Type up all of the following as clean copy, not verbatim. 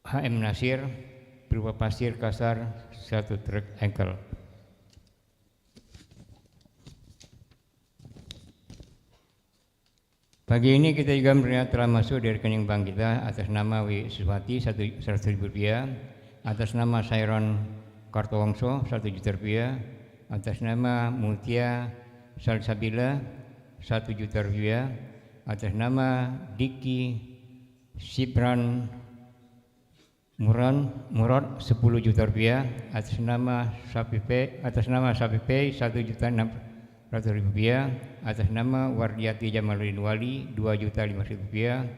HM Nasir berupa pasir kasar 1 truk engkel. Pagi ini kita juga melihat telah masuk dari rekening bank kita atas nama W. Suswati 100.000 rupiah, atas nama Sairon Kartowongso 1 juta rupiah, atas nama Mutia Salsabila 1 juta rupiah, atas nama Diki Sibran Murad 10 juta rupiah, atas nama Sapipe 1 juta 600.000 rupiah, atas nama Wardiati Jamaluddin Wali 2.500.000 rupiah,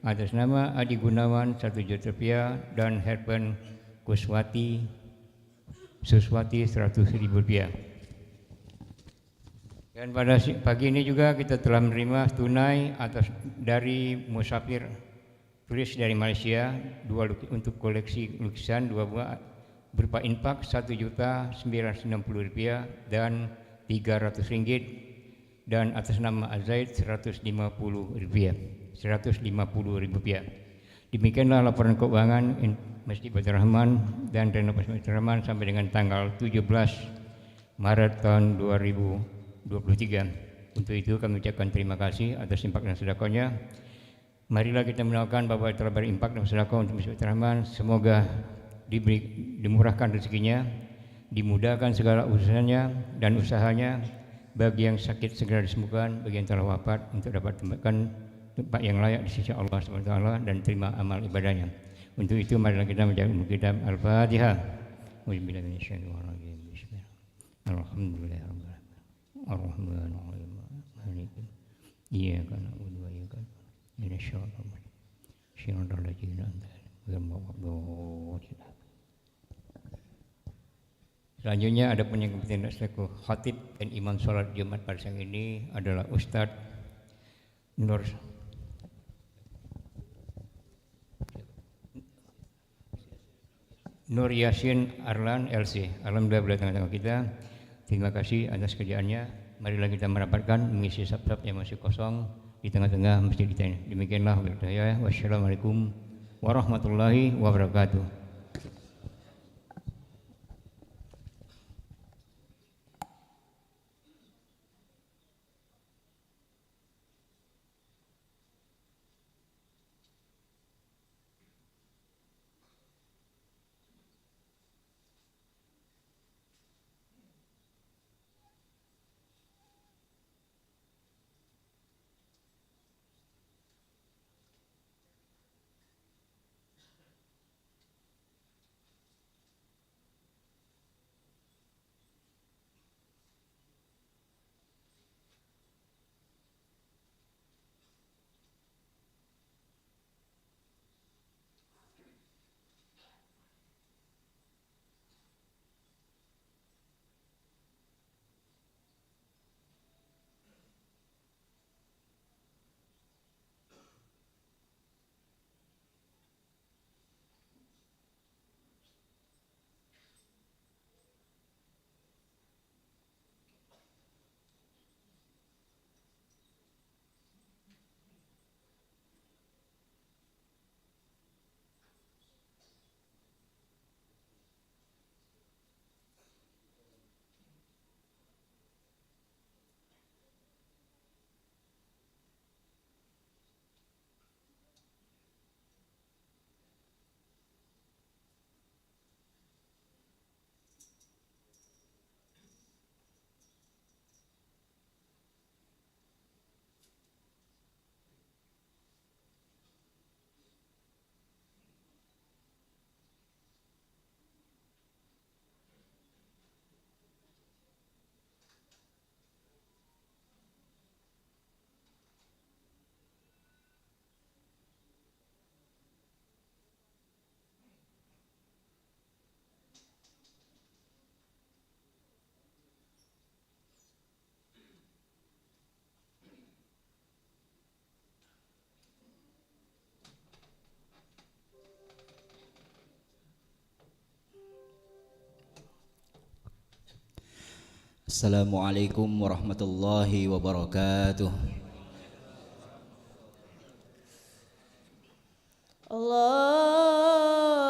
atas nama Adi Gunawan 1 juta rupiah, dan Herben Suswati 100.000 rupiah. Dan pada pagi ini juga kita telah menerima tunai dari musafir turis dari Malaysia untuk koleksi lukisan 2 buah berupa infak 1.960 rupiah dan 300 ringgit, dan atas nama Azaid 150 rupiah. Demikianlah laporan keuangan Masjid Baitur Rahman dan renovasi Baitur Rahman sampai dengan tanggal 17 Maret tahun 2023. Untuk itu kami ucapkan terima kasih atas infak dan sedekahnya. Marilah kita mendoakan Bapak telah berimpak dan sedekah untuk Masjid Baitur Rahman, semoga dimurahkan rezekinya, dimudahkan segala usahanya, bagi yang sakit segera disembuhkan, bagi yang telah wafat untuk dapat tempatkan tempat yang layak di sisi Allah SWT dan terima amal ibadahnya. Untuk itu marilah kita menjaga kitab Al-Fatihah. Alhamdulillahirabbil alamin. Ar-Rahmanir Rahim. Iyyaka na'budu wa iyyaka nasta'in. Shiratal ladzina an'amta 'alaihim. Selanjutnya ada pun yang kepentingan selaku khatib dan imam sholat Jumat pada siang ini adalah Ustadz Nur Yasin Arlan LC. Alhamdulillah beliau tengah-tengah kita. Terima kasih atas kerjaannya. Marilah kita merapatkan mengisi sab-sab yang masih kosong di tengah-tengah masjid kita ini. Demikianlah wabillahi. Wassalamualaikum warahmatullahi wabarakatuh. Assalamualaikum warahmatullahi wabarakatuh. Allah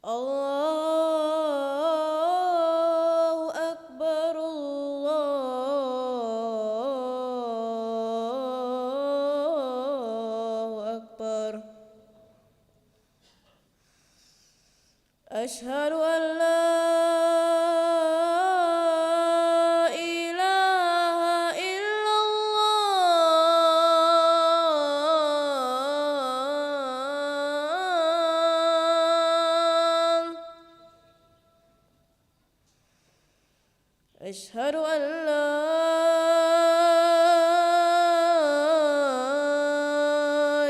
Allahu Akbar, Allahu Akbar. Asyhadu an la أشهد أن لا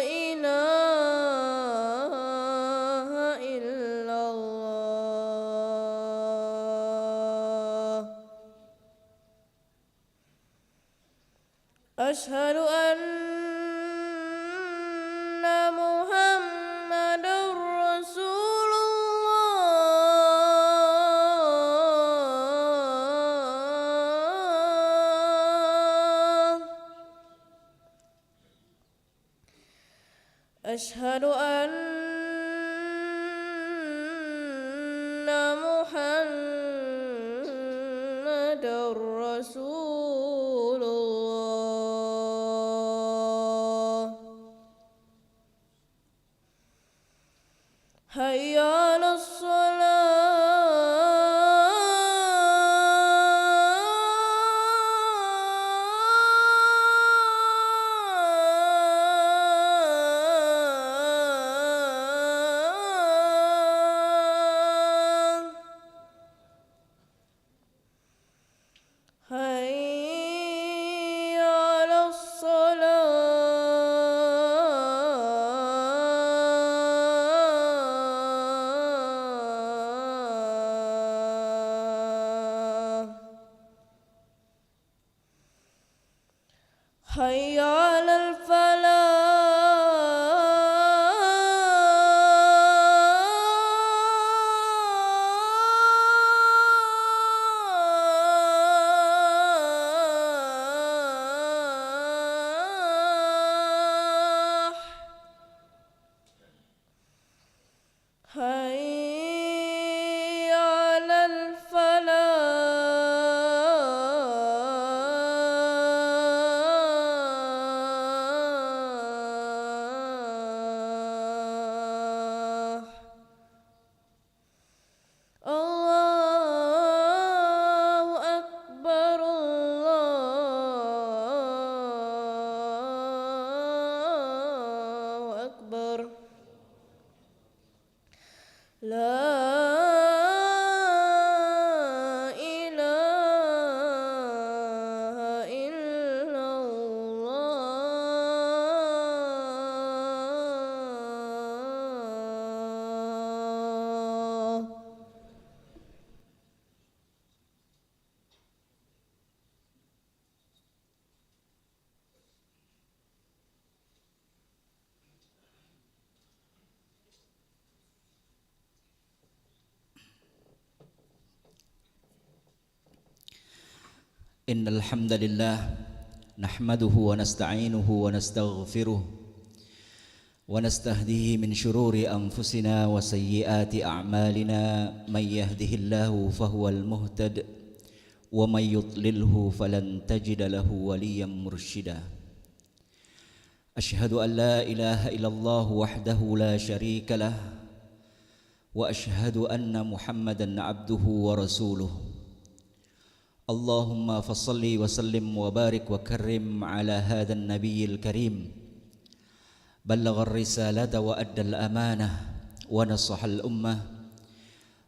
إله إلا الله. أشهد أن محمدا رسول أشهد أن محمدا رسول الله. حي على حي على الصلاة. حي على الفلاح. حي على الفلاح. الله أكبر، الله أكبر. لا إله إلا الله. إن الحمد لله نحمده ونستعينه ونستغفره ونستهديه من شرور أنفسنا وسيئات أعمالنا. من يهده الله فهو المهتد ومن يضلله فلن تجد له وليا مرشدا. أشهد أن لا إله إلا الله وحده لا شريك له وأشهد أن محمدا عبده ورسوله. اللهم فصل وسلم وبارك وكرم على هذا النبي الكريم. بلغ الرسالة وأدى الأمانة ونصح الأمة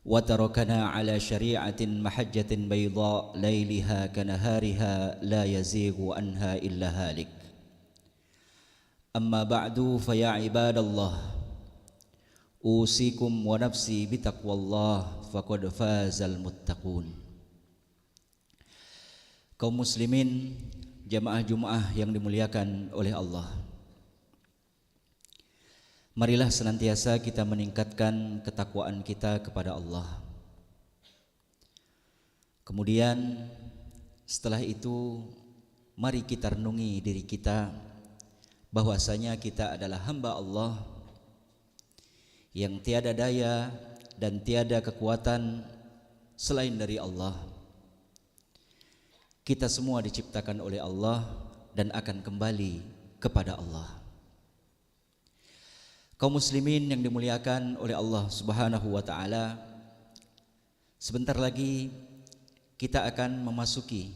وتركنا على شريعة محجة بيضاء ليلها كنهارها لا يزيغ عنها إلا هالك. أما بعد فيا عباد الله أوصيكم ونفسي بتقوى الله فقد فاز المتقون. Kaum muslimin, jamaah Jumat yang dimuliakan oleh Allah, marilah senantiasa kita meningkatkan ketakwaan kita kepada Allah. Kemudian setelah itu mari kita renungi diri kita bahwasanya kita adalah hamba Allah yang tiada daya, dan tiada kekuatan selain dari Allah. Kita semua diciptakan oleh Allah dan akan kembali kepada Allah. Kaum muslimin yang dimuliakan oleh Allah Subhanahu wa taala, sebentar lagi kita akan memasuki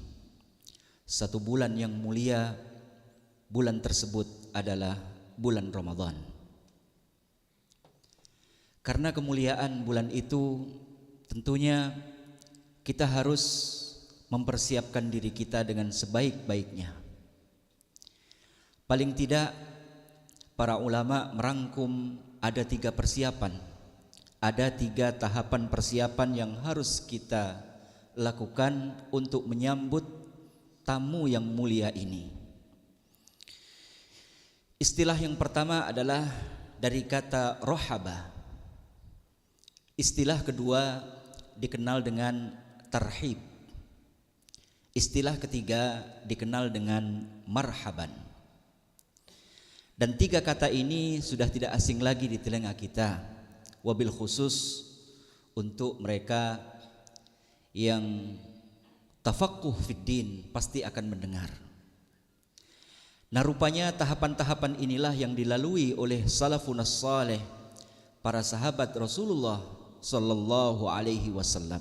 satu bulan yang mulia. Bulan tersebut adalah bulan Ramadan. Karena kemuliaan bulan itu, tentunya kita harus mempersiapkan diri kita dengan sebaik-baiknya. Paling tidak, para ulama merangkum ada 3 persiapan, ada 3 tahapan persiapan yang harus kita lakukan untuk menyambut tamu yang mulia ini. Istilah yang pertama adalah dari kata rohaba. Istilah kedua dikenal dengan tarhib. Istilah ketiga dikenal dengan marhaban. Dan 3 kata ini sudah tidak asing lagi di telinga kita, wabil khusus untuk mereka yang tafaqquh fid din pasti akan mendengar. Nah, rupanya tahapan-tahapan inilah yang dilalui oleh salafun saleh, para sahabat Rasulullah sallallahu alaihi wasallam.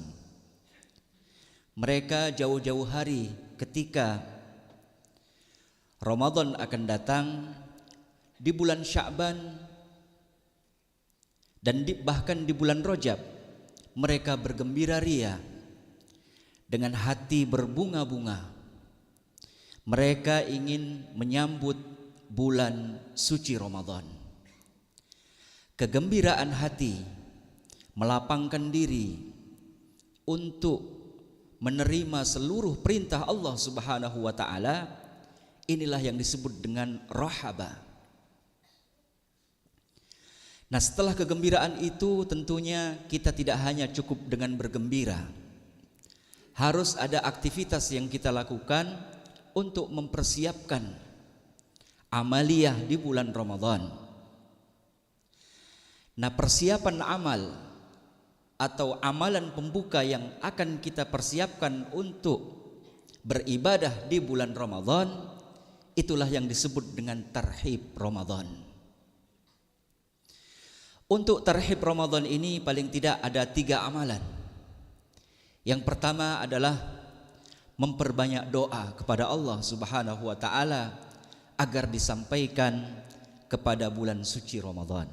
Mereka jauh-jauh hari ketika Ramadan akan datang di bulan Sya'ban dan bahkan di bulan Rajab, mereka bergembira ria dengan hati berbunga-bunga. Mereka ingin menyambut bulan suci Ramadan. Kegembiraan hati, melapangkan diri untuk menerima seluruh perintah Allah Subhanahu wa taala, inilah yang disebut dengan rohaba. Nah, setelah kegembiraan itu tentunya kita tidak hanya cukup dengan bergembira. Harus ada aktivitas yang kita lakukan untuk mempersiapkan amaliyah di bulan Ramadan. Nah, persiapan amal atau amalan pembuka yang akan kita persiapkan untuk beribadah di bulan Ramadan, itulah yang disebut dengan tarhib Ramadan. Untuk tarhib Ramadan ini paling tidak ada 3 amalan. Yang pertama adalah memperbanyak doa kepada Allah Subhanahu wa taala agar disampaikan kepada bulan suci Ramadan.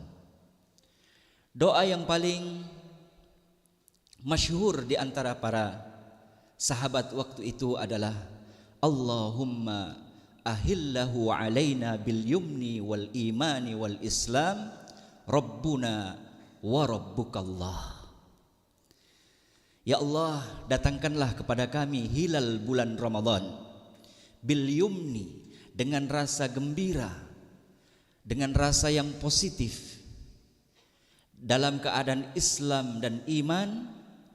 Doa yang paling masyhur di antara para sahabat waktu itu adalah Allahumma ahillahu alaina bil yumni wal imani wal islam rabbuna wa rabbukallah. Ya Allah, datangkanlah kepada kami hilal bulan Ramadan bil yumni, dengan rasa gembira, dengan rasa yang positif, dalam keadaan Islam dan iman,